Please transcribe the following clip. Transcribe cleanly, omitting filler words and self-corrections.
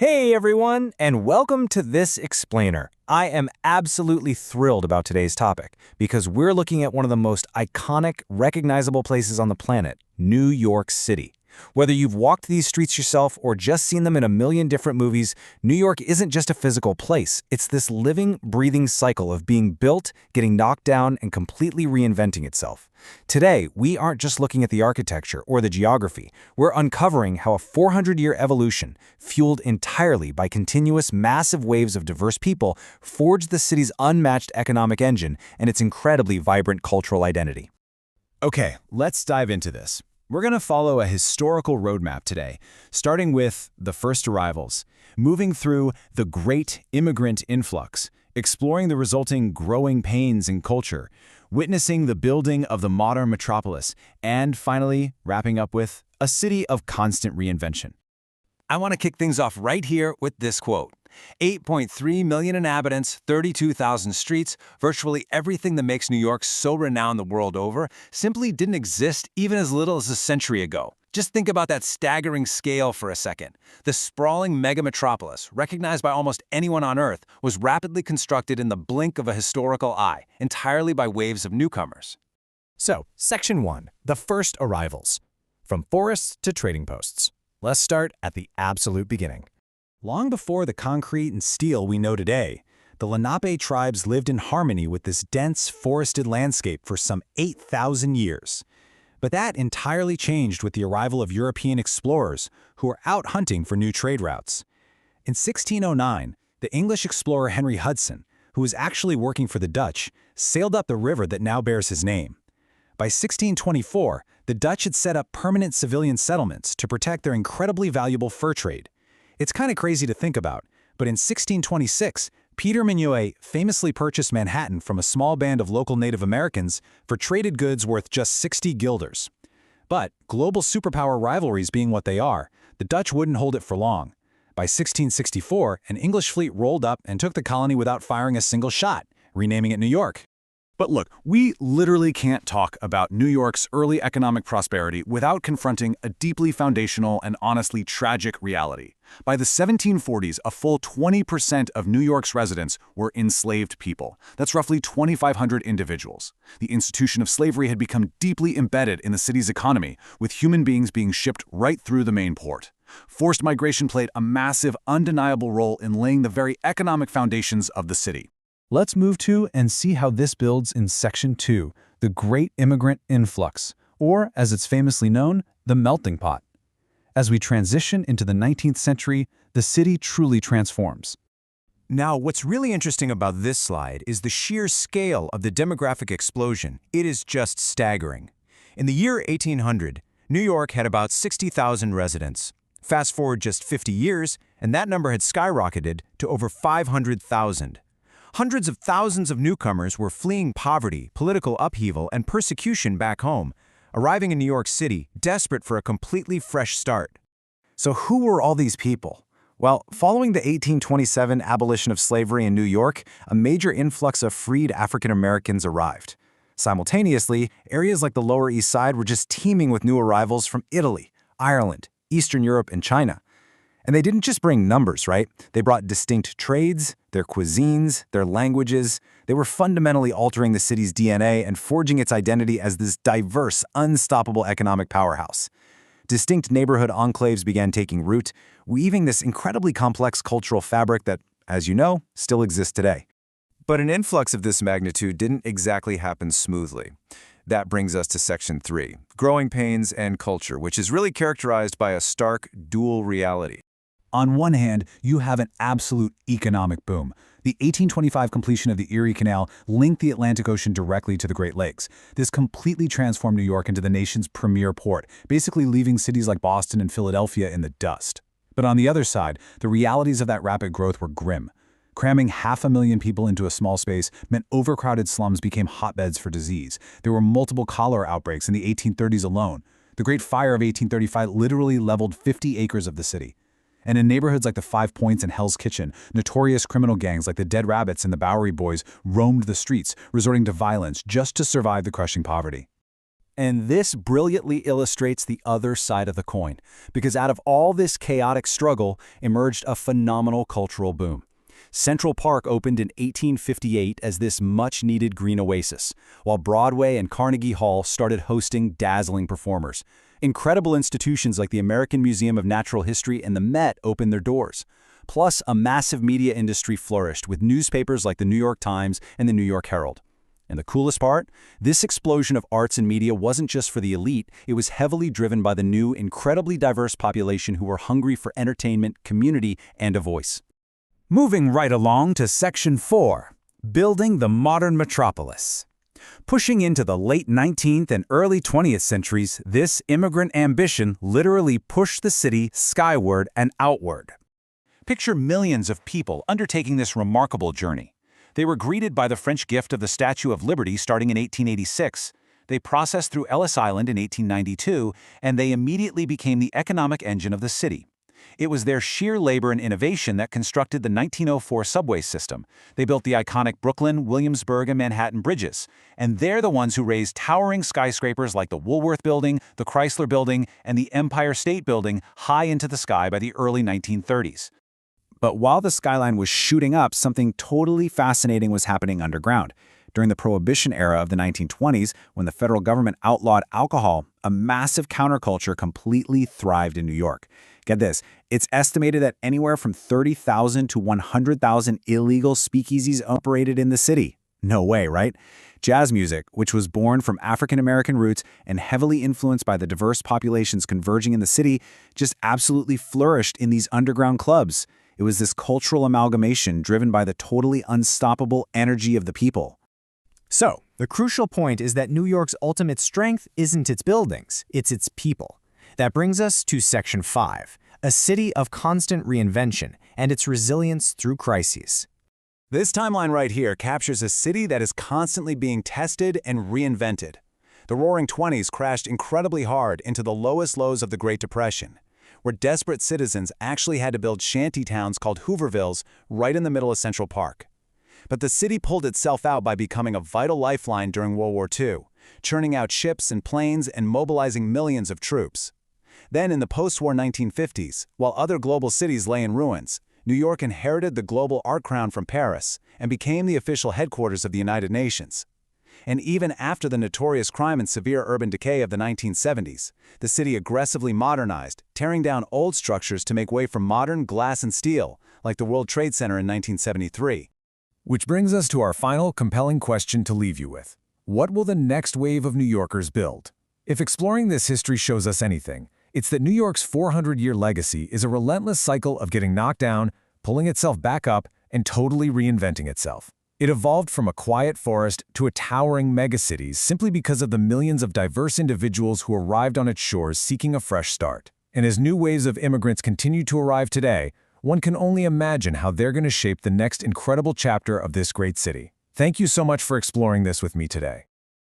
Hey everyone, and welcome to This Explainer. I am absolutely thrilled about today's topic because we're looking at one of the most iconic, recognizable places on the planet, New York City. Whether you've walked these streets yourself or just seen them in a million different movies, New York isn't just a physical place. It's this living, breathing cycle of being built, getting knocked down, and completely reinventing itself. Today, we aren't just looking at the architecture or the geography. We're uncovering how a 400-year evolution, fueled entirely by continuous massive waves of diverse people, forged the city's unmatched economic engine and its incredibly vibrant cultural identity. Okay, let's dive into this. We're going to follow a historical roadmap today, starting with the first arrivals, moving through the great immigrant influx, exploring the resulting growing pains in culture, witnessing the building of the modern metropolis, and finally, wrapping up with a city of constant reinvention. I want to kick things off right here with this quote. 8.3 million inhabitants, 32,000 streets, virtually everything that makes New York so renowned the world over simply didn't exist even as little as a century ago. Just think about that staggering scale for a second. The sprawling mega-metropolis, recognized by almost anyone on Earth, was rapidly constructed in the blink of a historical eye, entirely by waves of newcomers. So, Section 1, the first arrivals. From forests to trading posts. Let's start at the absolute beginning. Long before the concrete and steel we know today, the Lenape tribes lived in harmony with this dense, forested landscape for some 8,000 years. But that entirely changed with the arrival of European explorers who were out hunting for new trade routes. In 1609, the English explorer Henry Hudson, who was actually working for the Dutch, sailed up the river that now bears his name. By 1624, the Dutch had set up permanent civilian settlements to protect their incredibly valuable fur trade. It's kind of crazy to think about, but in 1626, Peter Minuit famously purchased Manhattan from a small band of local Native Americans for traded goods worth just 60 guilders. But, global superpower rivalries being what they are, the Dutch wouldn't hold it for long. By 1664, an English fleet rolled up and took the colony without firing a single shot, renaming it New York. But look, we literally can't talk about New York's early economic prosperity without confronting a deeply foundational and honestly tragic reality. By the 1740s, a full 20% of New York's residents were enslaved people. That's roughly 2,500 individuals. The institution of slavery had become deeply embedded in the city's economy, with human beings being shipped right through the main port. Forced migration played a massive, undeniable role in laying the very economic foundations of the city. Let's move to and see how this builds in Section 2, the Great Immigrant Influx, or, as it's famously known, the melting pot. As we transition into the 19th century, the city truly transforms. Now, what's really interesting about this slide is the sheer scale of the demographic explosion. It is just staggering. In the year 1800, New York had about 60,000 residents. Fast forward just 50 years, and that number had skyrocketed to over 500,000. Hundreds of thousands of newcomers were fleeing poverty, political upheaval, and persecution back home, arriving in New York City, desperate for a completely fresh start. So who were all these people? Well, following the 1827 abolition of slavery in New York, a major influx of freed African Americans arrived. Simultaneously, areas like the Lower East Side were just teeming with new arrivals from Italy, Ireland, Eastern Europe, and China. And they didn't just bring numbers, right? They brought distinct trades, their cuisines, their languages. They were fundamentally altering the city's DNA and forging its identity as this diverse, unstoppable economic powerhouse. Distinct neighborhood enclaves began taking root, weaving this incredibly complex cultural fabric that, as you know, still exists today. But an influx of this magnitude didn't exactly happen smoothly. That brings us to Section 3, growing pains and culture, which is really characterized by a stark dual reality. On one hand, you have an absolute economic boom. The 1825 completion of the Erie Canal linked the Atlantic Ocean directly to the Great Lakes. This completely transformed New York into the nation's premier port, basically leaving cities like Boston and Philadelphia in the dust. But on the other side, the realities of that rapid growth were grim. Cramming 500,000 people into a small space meant overcrowded slums became hotbeds for disease. There were multiple cholera outbreaks in the 1830s alone. The Great Fire of 1835 literally leveled 50 acres of the city. And in neighborhoods like the Five Points and Hell's Kitchen, notorious criminal gangs like the Dead Rabbits and the Bowery Boys roamed the streets, resorting to violence just to survive the crushing poverty. And this brilliantly illustrates the other side of the coin, because out of all this chaotic struggle emerged a phenomenal cultural boom. Central Park opened in 1858 as this much-needed green oasis, while Broadway and Carnegie Hall started hosting dazzling performers. Incredible institutions like the American Museum of Natural History and the Met opened their doors. Plus, a massive media industry flourished with newspapers like the New York Times and the New York Herald. And the coolest part? This explosion of arts and media wasn't just for the elite, it was heavily driven by the new, incredibly diverse population who were hungry for entertainment, community, and a voice. Moving right along to Section 4, Building the Modern Metropolis. Pushing into the late 19th and early 20th centuries, this immigrant ambition literally pushed the city skyward and outward. Picture millions of people undertaking this remarkable journey. They were greeted by the French gift of the Statue of Liberty starting in 1886. They processed through Ellis Island in 1892, and they immediately became the economic engine of the city. It was their sheer labor and innovation that constructed the 1904 subway system. They built the iconic Brooklyn, Williamsburg, and Manhattan bridges. And they're the ones who raised towering skyscrapers like the Woolworth Building, the Chrysler Building, and the Empire State Building high into the sky by the early 1930s. But while the skyline was shooting up, something totally fascinating was happening underground. During the Prohibition era of the 1920s, when the federal government outlawed alcohol, a massive counterculture completely thrived in New York. Get this, it's estimated that anywhere from 30,000 to 100,000 illegal speakeasies operated in the city. No way, right? Jazz music, which was born from African-American roots and heavily influenced by the diverse populations converging in the city, just absolutely flourished in these underground clubs. It was this cultural amalgamation driven by the totally unstoppable energy of the people. So, the crucial point is that New York's ultimate strength isn't its buildings, it's its people. That brings us to Section 5, a city of constant reinvention and its resilience through crises. This timeline right here captures a city that is constantly being tested and reinvented. The Roaring '20s crashed incredibly hard into the lowest lows of the Great Depression, where desperate citizens actually had to build shanty towns called Hoovervilles right in the middle of Central Park. But the city pulled itself out by becoming a vital lifeline during World War II, churning out ships and planes and mobilizing millions of troops. Then in the post-war 1950s, while other global cities lay in ruins, New York inherited the global art crown from Paris and became the official headquarters of the United Nations. And even after the notorious crime and severe urban decay of the 1970s, the city aggressively modernized, tearing down old structures to make way for modern glass and steel, like the World Trade Center in 1973. Which brings us to our final compelling question to leave you with. What will the next wave of New Yorkers build? If exploring this history shows us anything, it's that New York's 400-year legacy is a relentless cycle of getting knocked down, pulling itself back up, and totally reinventing itself. It evolved from a quiet forest to a towering megacity simply because of the millions of diverse individuals who arrived on its shores seeking a fresh start. And as new waves of immigrants continue to arrive today, one can only imagine how they're going to shape the next incredible chapter of this great city. Thank you so much for exploring this with me today.